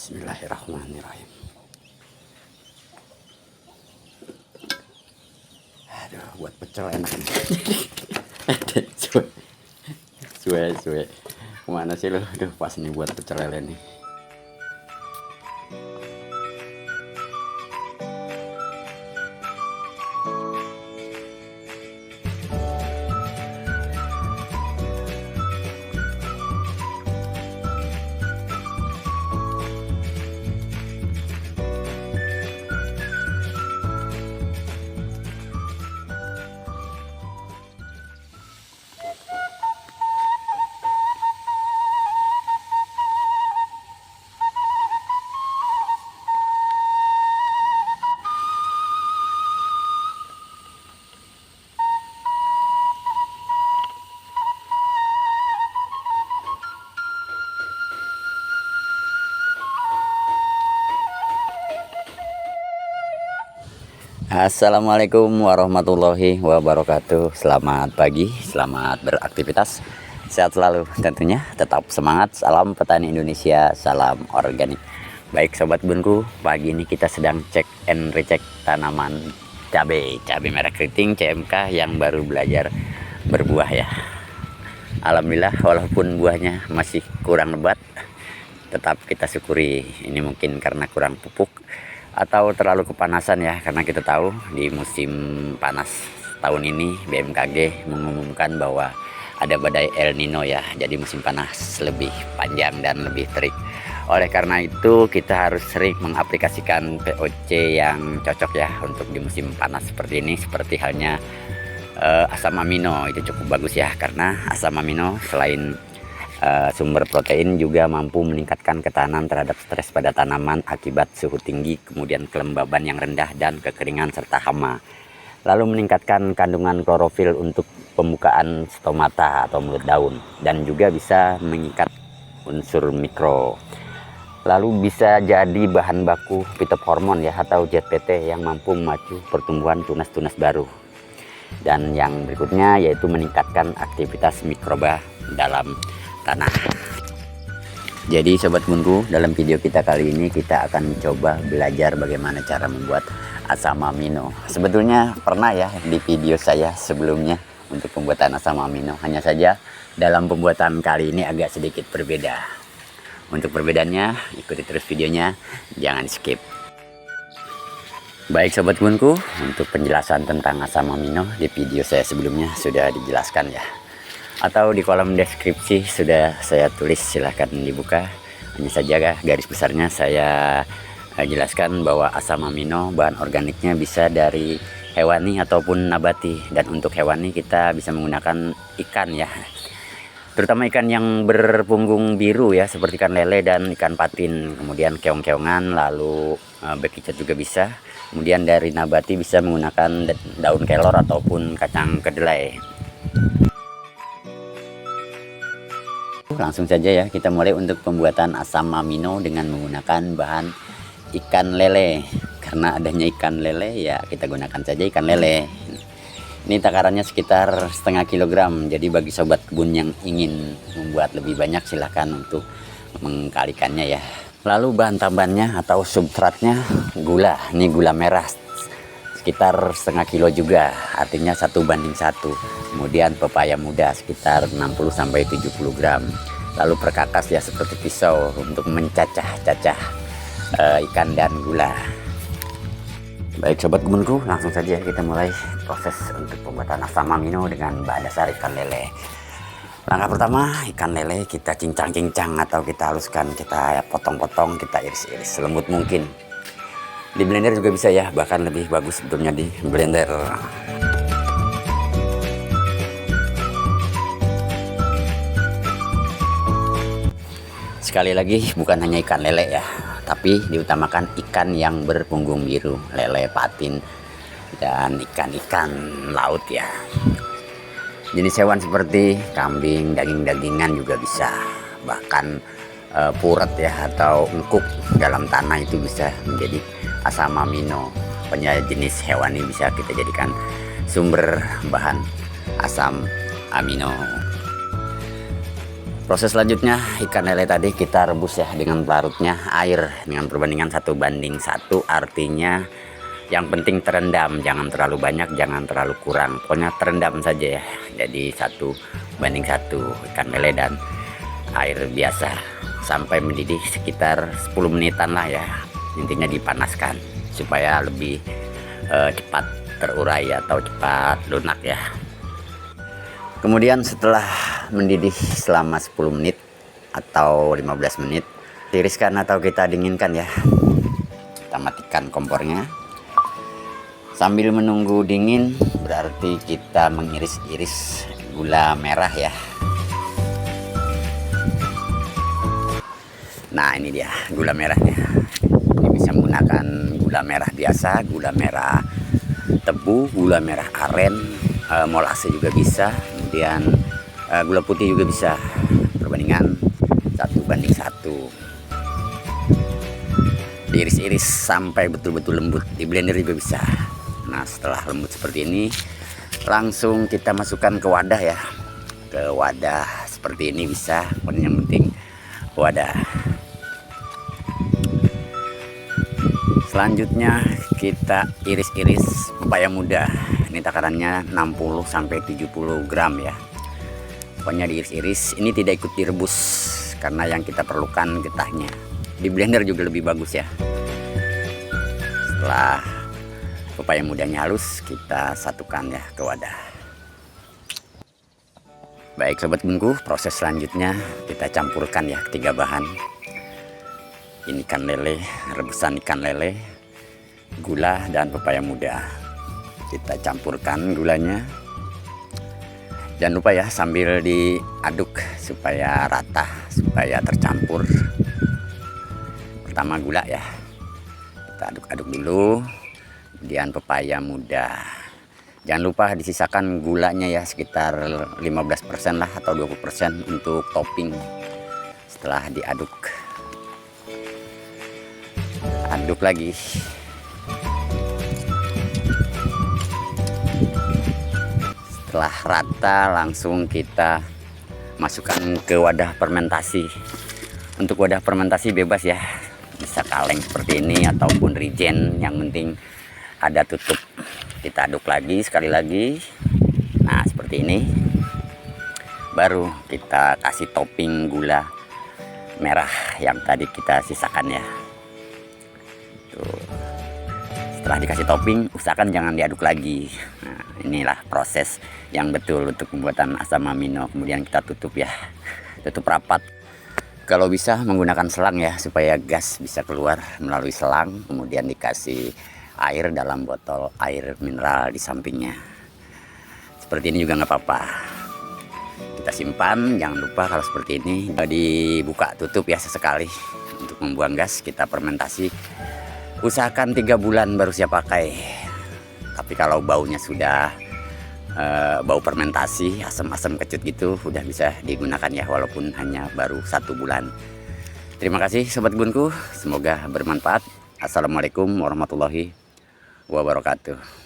Bismillahirrahmanirrahim. Aduh, buat pecel enak nih. Suwe. Kemana sih lo? Aduh, pas nih buat pecel lele nih. Assalamualaikum warahmatullahi wabarakatuh. Selamat pagi, selamat beraktivitas. Sehat selalu tentunya, tetap semangat. Salam petani Indonesia, salam organik. Baik sobat bunku, pagi ini kita sedang cek and recheck tanaman cabai merah keriting CMK yang baru belajar berbuah ya. Alhamdulillah, walaupun buahnya masih kurang lebat, tetap kita syukuri. Ini mungkin karena kurang pupuk atau terlalu kepanasan ya, karena kita tahu di musim panas tahun ini BMKG mengumumkan bahwa ada badai El Nino ya, jadi musim panas lebih panjang dan lebih terik. Oleh karena itu kita harus sering mengaplikasikan POC yang cocok ya untuk di musim panas seperti ini, seperti halnya asam amino. Itu cukup bagus ya, karena asam amino selain sumber protein juga mampu meningkatkan ketahanan terhadap stres pada tanaman akibat suhu tinggi, kemudian kelembaban yang rendah dan kekeringan serta hama. Lalu meningkatkan kandungan klorofil untuk pembukaan stomata atau mulut daun, dan juga bisa mengikat unsur mikro. Lalu bisa jadi bahan baku fitohormon ya atau ZPT yang mampu memacu pertumbuhan tunas-tunas baru. Dan yang berikutnya yaitu meningkatkan aktivitas mikroba dalam tanah. Jadi sobat bunku, dalam video kita kali ini kita akan coba belajar bagaimana cara membuat asam amino. Sebetulnya pernah ya di video saya sebelumnya untuk pembuatan asam amino, hanya saja dalam pembuatan kali ini agak sedikit berbeda. Untuk perbedaannya ikuti terus videonya, jangan skip. Baik sobat bunku, untuk penjelasan tentang asam amino di video saya sebelumnya sudah dijelaskan ya, atau di kolom deskripsi sudah saya tulis, silahkan dibuka. Hanya saja garis besarnya saya jelaskan bahwa asam amino bahan organiknya bisa dari hewani ataupun nabati, dan untuk hewani kita bisa menggunakan ikan ya, terutama ikan yang berpunggung biru ya, seperti ikan lele dan ikan patin, kemudian keong-keongan, lalu bekicot juga bisa. Kemudian dari nabati bisa menggunakan daun kelor ataupun kacang kedelai. Langsung saja ya, kita mulai untuk pembuatan asam amino dengan menggunakan bahan ikan lele. Karena adanya ikan lele ya kita gunakan saja ikan lele. Ini takarannya sekitar setengah kilogram. Jadi bagi sobat kebun yang ingin membuat lebih banyak silahkan untuk mengkalikannya ya. Lalu bahan tambahannya atau substratnya gula. Ini gula merah sekitar setengah kilo juga, artinya 1:1. Kemudian pepaya muda sekitar 60-70 gram. Lalu perkakas ya seperti pisau untuk mencacah-cacah ikan dan gula. Baik sobat kebunku, langsung saja kita mulai proses untuk pembuatan asam amino dengan bahan dasar ikan lele. Langkah pertama, ikan lele kita cincang-cincang atau kita haluskan, kita potong-potong, kita iris-iris selembut mungkin. Di blender juga bisa ya, bahkan lebih bagus sebetulnya di blender. Sekali lagi, bukan hanya ikan lele ya, tapi diutamakan ikan yang berpunggung biru, lele, patin, dan ikan-ikan laut ya. Jenis hewan seperti kambing, daging-dagingan juga bisa, bahkan puret ya atau engkuk dalam tanah itu bisa menjadi asam amino. Pokoknya jenis hewani bisa kita jadikan sumber bahan asam amino. Proses selanjutnya ikan lele tadi kita rebus ya dengan pelarutnya air dengan perbandingan 1:1, artinya yang penting terendam, jangan terlalu banyak, jangan terlalu kurang, pokoknya terendam saja ya. Jadi 1:1 ikan lele dan air biasa sampai mendidih sekitar 10 menitan lah ya. Intinya dipanaskan supaya lebih cepat terurai atau cepat lunak ya. Kemudian setelah mendidih selama 10 menit atau 15 menit, tiriskan atau kita dinginkan ya. Kita matikan kompornya. Sambil menunggu dingin berarti kita mengiris-iris gula merah ya. Nah, ini dia gula merahnya. Ini bisa menggunakan gula merah biasa, gula merah tebu, gula merah aren, molase juga bisa, kemudian gula putih juga bisa, perbandingan 1:1. Diiris-iris sampai betul-betul lembut, di blender juga bisa. Nah, setelah lembut seperti ini langsung kita masukkan ke wadah ya, ke wadah seperti ini bisa, yang penting wadah. Selanjutnya kita iris-iris pepaya muda. Ini takarannya 60-70 gram ya. Pokoknya diiris-iris. Ini tidak ikut direbus karena yang kita perlukan getahnya. Di blender juga lebih bagus ya. Setelah pepaya mudanya halus, kita satukan ya ke wadah. Baik sobat bunku, proses selanjutnya kita campurkan ya ketiga bahan. Ini ikan lele, rebusan ikan lele, gula dan pepaya muda. Kita campurkan gulanya. Jangan lupa ya sambil diaduk supaya rata, supaya tercampur. Pertama gula ya. Kita aduk-aduk dulu. Kemudian pepaya muda. Jangan lupa disisakan gulanya ya, sekitar 15% lah atau 20% untuk topping. Setelah diaduk, aduk lagi. Setelah rata langsung kita masukkan ke wadah fermentasi. Untuk wadah fermentasi bebas ya, bisa kaleng seperti ini ataupun rijen, yang penting ada tutup. Kita aduk lagi sekali lagi. Nah, seperti ini. Baru kita kasih topping gula merah yang tadi kita sisakan ya. Tuh. Setelah dikasih topping, usahakan jangan diaduk lagi. Nah, inilah proses yang betul untuk pembuatan asam amino. Kemudian kita tutup ya, tutup rapat. Kalau bisa menggunakan selang ya, supaya gas bisa keluar melalui selang. Kemudian dikasih air dalam botol air mineral di sampingnya. Seperti ini juga nggak apa-apa. Kita simpan, jangan lupa kalau seperti ini dibuka tutup ya sesekali untuk membuang gas. Kita fermentasi. Usahakan 3 bulan baru siap pakai. Tapi kalau baunya sudah bau fermentasi, asam-asam kecut gitu, udah bisa digunakan ya, walaupun hanya baru 1 bulan. Terima kasih sobat bunku, semoga bermanfaat. Assalamualaikum warahmatullahi wabarakatuh.